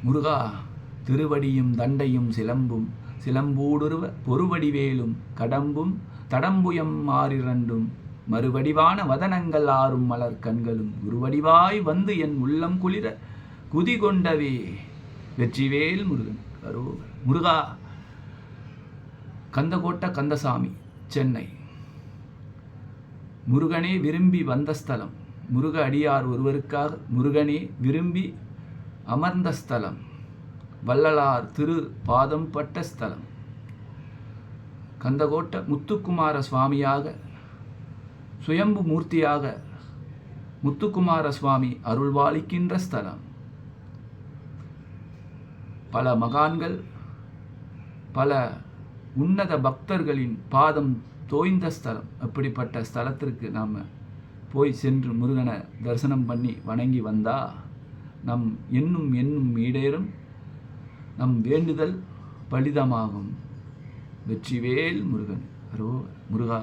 முருகா, திருவடியும் தண்டையும் சிலம்பும் சிலம்பூடுருவ பொறுவடிவேலும் கடம்பும் தடம்புயம் மாறிரண்டும் மறுவடிவான வதனங்கள் ஆறும் மலர் கண்களும் குருவடிவாய் வந்து என் உள்ளம் குளிர குதி கொண்டவே. வெற்றிவேல் முருகன் அரோகர். முருகா, கந்தகோட்ட கந்தசாமி, சென்னை. முருகனே விரும்பி வந்த ஸ்தலம், முருக அடியார் ஒருவருக்காக முருகனே விரும்பி அமர்ந்த ஸ்தலம், வள்ளலார் திரு பாதம் பட்ட ஸ்தலம். கந்தகோட்ட முத்துக்குமார சுவாமியாக, சுயம்பு மூர்த்தியாக முத்துக்குமார சுவாமி அருள்வாளிக்கின்ற ஸ்தலம். பல மகான்கள், பல உன்னத பக்தர்களின் பாதம் தோய்ந்த ஸ்தலம். அப்படிப்பட்ட ஸ்தலத்திற்கு நாம் போய் சென்று முருகனை தரிசனம் பண்ணி வணங்கி வந்தா நம் எண்ணும் ஈடேறும், நம் வேண்டுதல் பலிதமாகும். வெற்றிவேல் முருகன் அரோகர். முருகா.